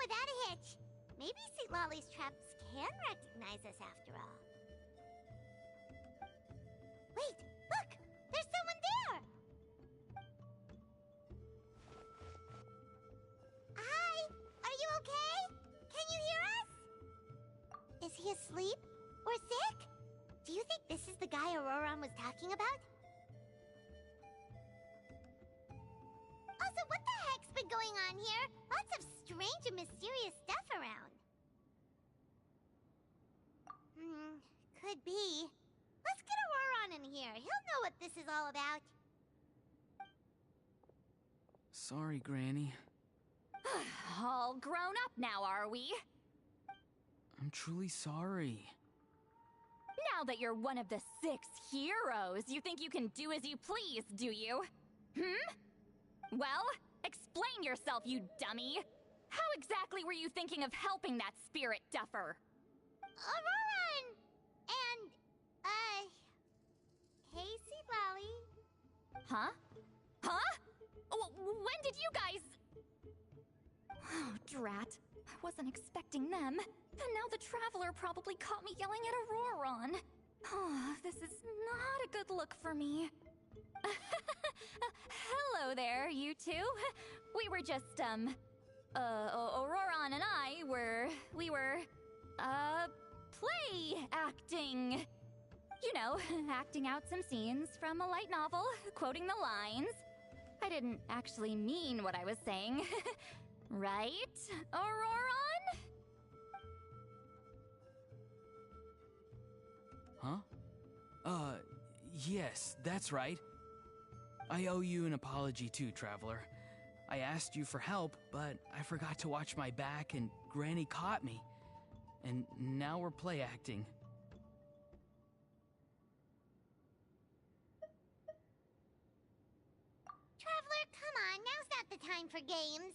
without a hitch. Maybe Sweet Lolly's traps can recognize us after all. Wait, look! There's someone there! Hi! Are you okay? Can you hear us? Is he asleep? Or sick? Do you think this is the guy Ororon was talking about? Also, what the heck's been going on here? Lots of strange and mysterious stuff around. Could be. Let's get Ororon in here. He'll know what this is all about. Sorry, Granny. All grown up now, are we? I'm truly sorry. Now that you're one of the 6 heroes, you think you can do as you please, do you? Well, explain yourself, you dummy! How exactly were you thinking of helping that spirit duffer? Ororon! And, hey, Sweet Lolly. Huh? Huh? When did you guys... Oh, drat. I wasn't expecting them. And now the Traveler probably caught me yelling at Ororon. Oh, this is not a good look for me. Hello there, you two. We were just, Ororon and I we were, play acting. You know, acting out some scenes from a light novel, quoting the lines. I didn't actually mean what I was saying. Right, Ororon? Huh? Yes, that's right. I owe you an apology too, Traveler. I asked you for help, but I forgot to watch my back and Granny caught me. And now we're play acting. Traveler, come on, now's not the time for games.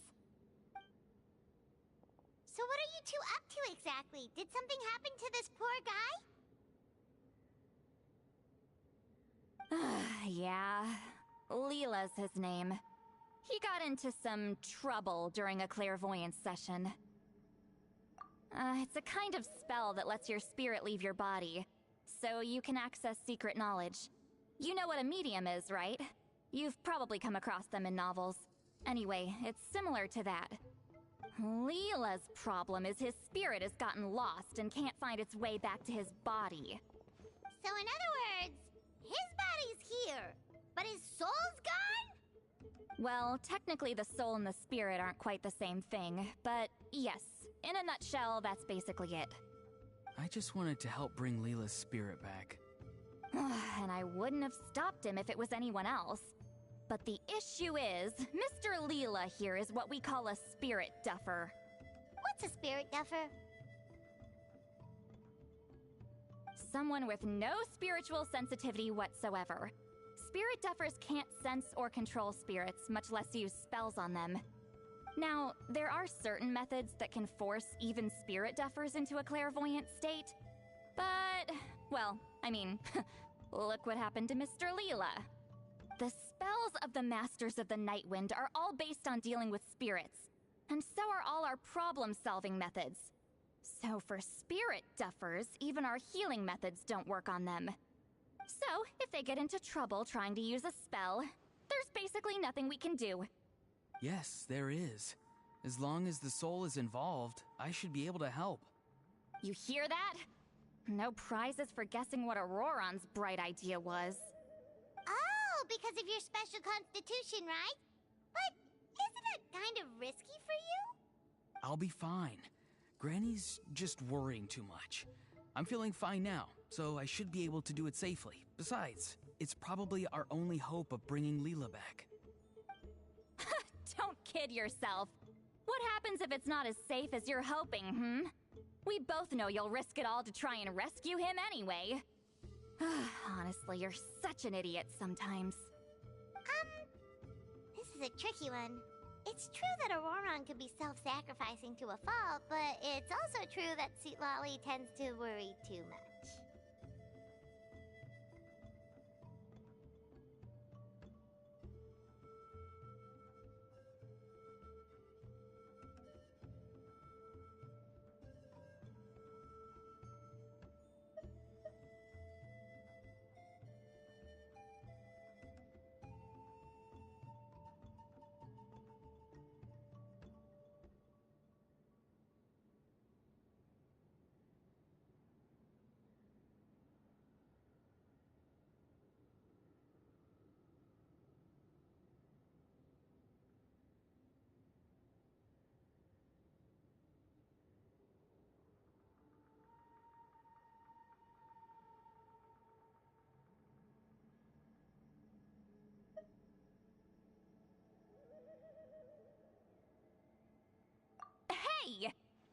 So what are you two up to exactly? Did something happen to this poor guy? Yeah, Leela's his name. He got into some trouble during a clairvoyance session. It's a kind of spell that lets your spirit leave your body, so you can access secret knowledge. You know what a medium is, right? You've probably come across them in novels. Anyway, it's similar to that. Leela's problem is his spirit has gotten lost and can't find its way back to his body. So in other words, his body's here, but his soul's gone? Well, technically the soul and the spirit aren't quite the same thing, but yes, in a nutshell, that's basically it. I just wanted to help bring Leela's spirit back. And I wouldn't have stopped him if it was anyone else. But the issue is, Mr. Leela here is what we call a spirit duffer. What's a spirit duffer? Someone with no spiritual sensitivity whatsoever. Spirit duffers can't sense or control spirits, much less use spells on them. Now, there are certain methods that can force even spirit duffers into a clairvoyant state. But, well, I mean, look what happened to Mr. Leela. The spells of the Masters of the Nightwind are all based on dealing with spirits, and so are all our problem-solving methods. So for spirit duffers, even our healing methods don't work on them. So, if they get into trouble trying to use a spell, there's basically nothing we can do. Yes, there is. As long as the soul is involved, I should be able to help. You hear that? No prizes for guessing what Ororon's bright idea was. Oh, because of your special constitution, right? But isn't it kind of risky for you? I'll be fine. Granny's just worrying too much. I'm feeling fine now, so I should be able to do it safely. Besides, it's probably our only hope of bringing Leela back. Don't kid yourself. What happens if it's not as safe as you're hoping, We both know you'll risk it all to try and rescue him anyway. Honestly, you're such an idiot sometimes. This is a tricky one. It's true that Ororon could be self-sacrificing to a fault, but it's also true that Sweet Lolly tends to worry too much.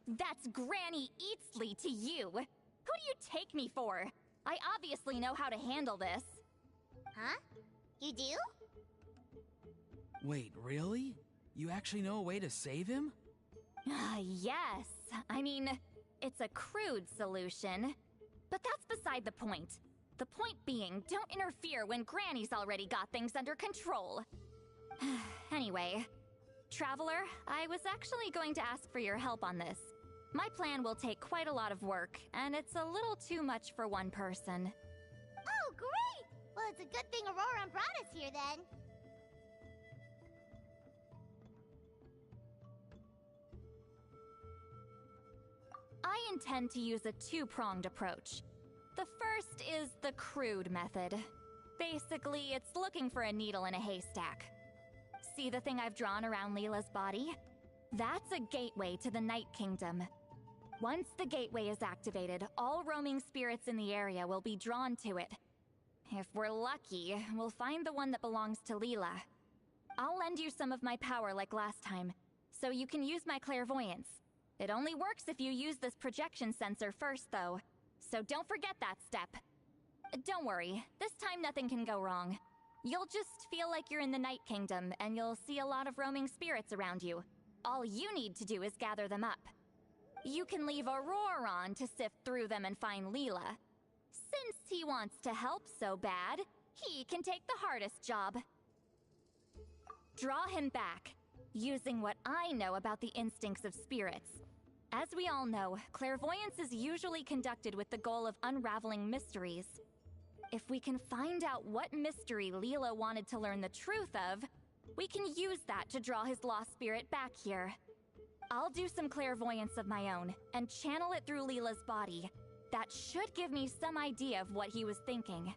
That's Granny Eatsley to you! Who do you take me for? I obviously know how to handle this. Huh? You do? Wait, really? You actually know a way to save him? Yes. I mean, it's a crude solution. But that's beside the point. The point being, don't interfere when Granny's already got things under control. Anyway, Traveler, I was actually going to ask for your help on this. My plan will take quite a lot of work, and it's a little too much for one person. Oh, great! Well, it's a good thing Ororon brought us here then. I intend to use a two-pronged approach. The first is the crude method. Basically, it's looking for a needle in a haystack. See the thing I've drawn around Leela's body? That's a gateway to the Night Kingdom. Once the gateway is activated, all roaming spirits in the area will be drawn to it. If we're lucky, we'll find the one that belongs to Leela. I'll lend you some of my power like last time, so you can use my clairvoyance. It only works if you use this projection sensor first, though, so don't forget that step. Don't worry, this time nothing can go wrong. You'll just feel like you're in the Night Kingdom, and you'll see a lot of roaming spirits around you. All you need to do is gather them up. You can leave Ororon to sift through them and find Leela. Since he wants to help so bad, he can take the hardest job. Draw him back, using what I know about the instincts of spirits. As we all know, clairvoyance is usually conducted with the goal of unraveling mysteries. If we can find out what mystery Leela wanted to learn the truth of, we can use that to draw his lost spirit back here. I'll do some clairvoyance of my own, and channel it through Leela's body. That should give me some idea of what he was thinking.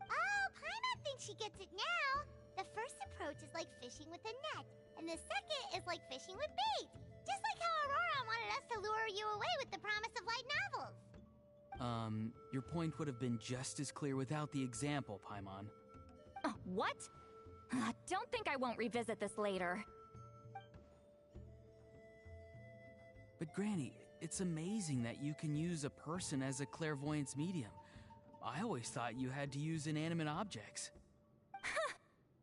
Oh, Paimon thinks she gets it now. The first approach is like fishing with a net, and the second is like fishing with bait. Just like how Ororon wanted us to lure you away with the promise of light novels. Your point would have been just as clear without the example, Paimon. What? Don't think I won't revisit this later. But Granny, it's amazing that you can use a person as a clairvoyance medium. I always thought you had to use inanimate objects.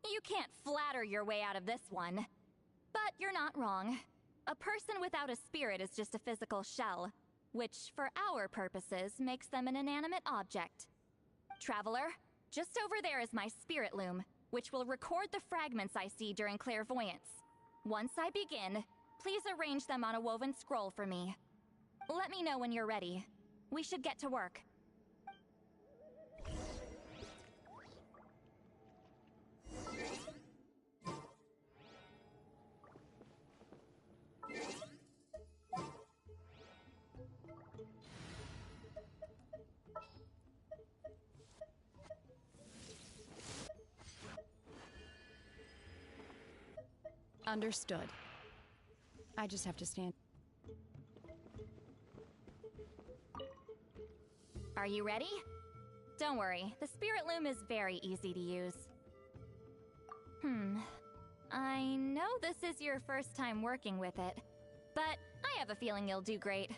You can't flatter your way out of this one. But you're not wrong. A person without a spirit is just a physical shell, which, for our purposes, makes them an inanimate object. Traveler, just over there is my spirit loom, which will record the fragments I see during clairvoyance. Once I begin, please arrange them on a woven scroll for me. Let me know when you're ready. We should get to work. Understood. I just have to stand. Are you ready? Don't worry, the spirit loom is very easy to use. I know this is your first time working with it, but I have a feeling you'll do great.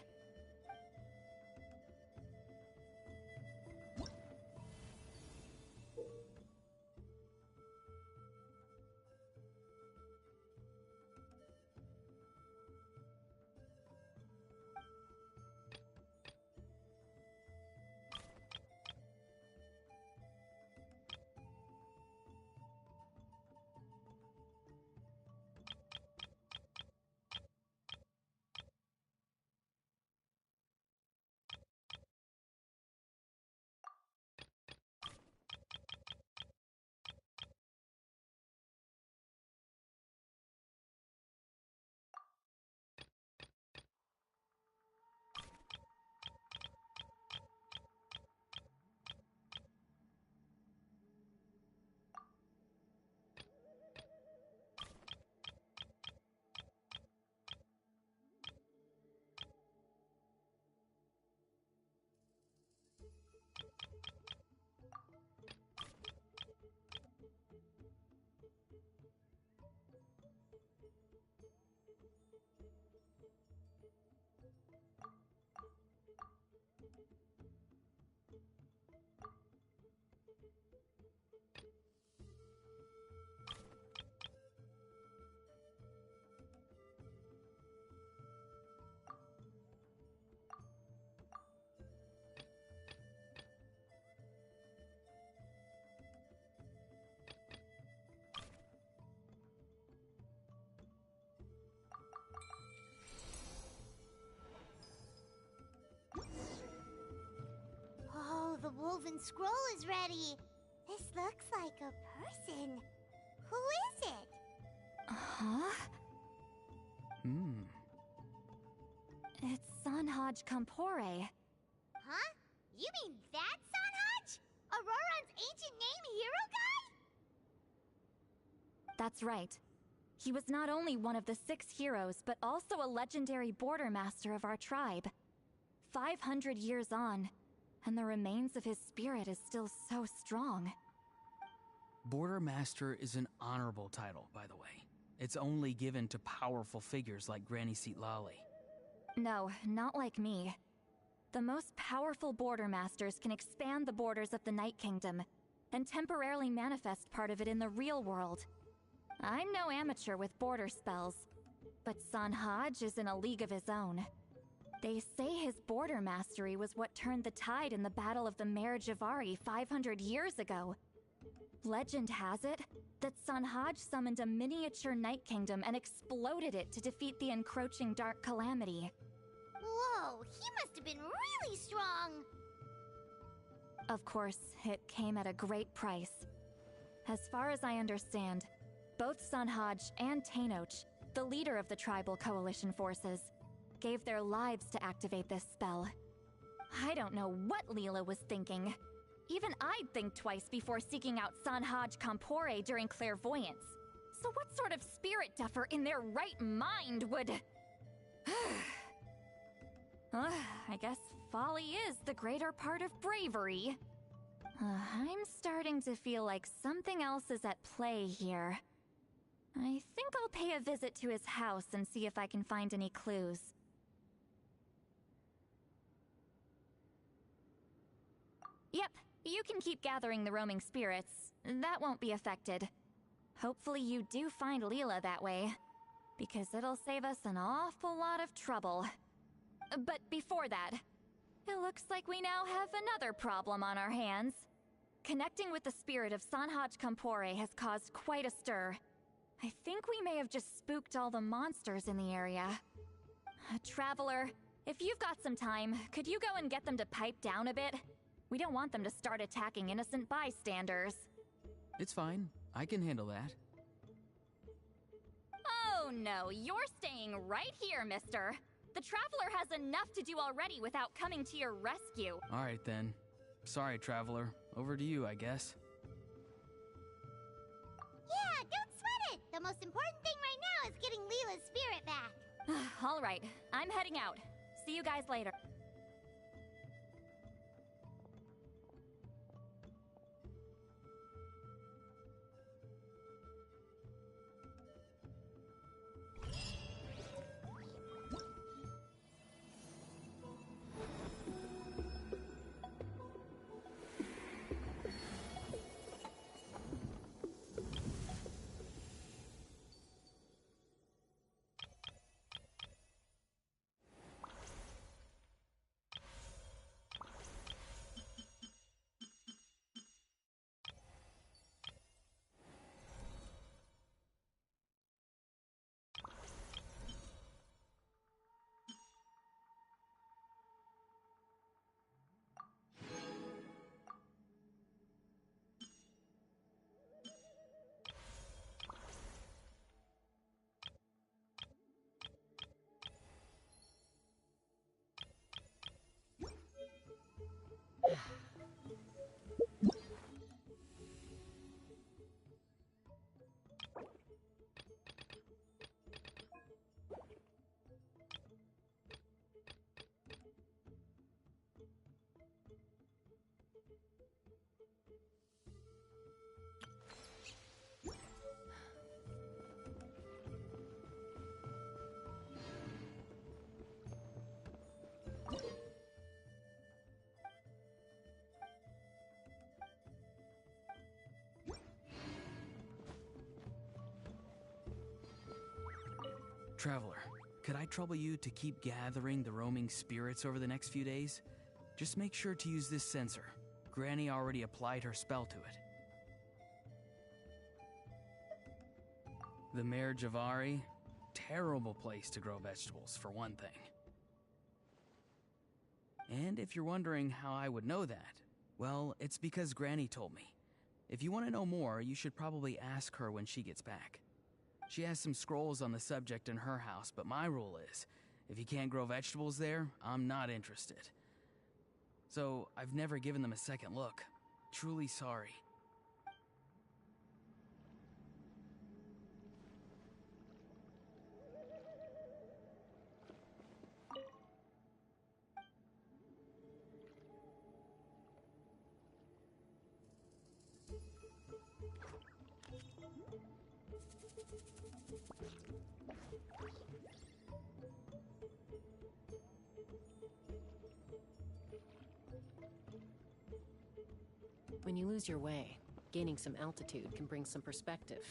golden scroll is ready. This looks like a person. Who is it? Huh? It's Sanhaj Kampore. Huh? You mean that Sanhaj? Ororon's ancient name hero guy? That's right. He was not only one of the 6 heroes, but also a legendary border master of our tribe. 500 years on, and the remains of his spirit is still so strong. Border Master is an honorable title, by the way. It's only given to powerful figures like Granny Seatlali. No, not like me. The most powerful border masters can expand the borders of the Night Kingdom and temporarily manifest part of it in the real world. I'm no amateur with border spells, but Sanhaj is in a league of his own. They say his border mastery was what turned the tide in the Battle of the Mare Javari 500 years ago. Legend has it that Sanhaj summoned a miniature Night Kingdom and exploded it to defeat the encroaching Dark Calamity. Whoa, he must have been really strong! Of course, it came at a great price. As far as I understand, both Sanhaj and Tainoch, the leader of the tribal coalition forces, gave their lives to activate this spell. I don't know what Leela was thinking. Even I'd think twice before seeking out Sanhaj Kampore during clairvoyance. So what sort of spirit duffer in their right mind would... I guess folly is the greater part of bravery. I'm starting to feel like something else is at play here. I think I'll pay a visit to his house and see if I can find any clues. Yep, you can keep gathering the roaming spirits. That won't be affected. Hopefully you do find Leela that way, because it'll save us an awful lot of trouble. But before that, it looks like we now have another problem on our hands. Connecting with the spirit of Sanhaj Kampore has caused quite a stir. I think we may have just spooked all the monsters in the area. Traveler, if you've got some time, could you go and get them to pipe down a bit? We don't want them to start attacking innocent bystanders. It's fine. I can handle that. Oh no, you're staying right here, mister. The Traveler has enough to do already without coming to your rescue. Alright then. Sorry, Traveler. Over to you, I guess. Yeah, don't sweat it! The most important thing right now is getting Leela's spirit back. Alright, I'm heading out. See you guys later. Traveler, could I trouble you to keep gathering the roaming spirits over the next few days? Just make sure to use this sensor. Granny already applied her spell to it. The Mare Javari? Terrible place to grow vegetables, for one thing. And if you're wondering how I would know that, Well, it's because Granny told me. If you want to know more, you should probably ask her when she gets back. She has some scrolls on the subject in her house, but my rule is, if you can't grow vegetables there, I'm not interested. So, I've never given them a second look. Truly sorry. When you lose your way, gaining some altitude can bring some perspective.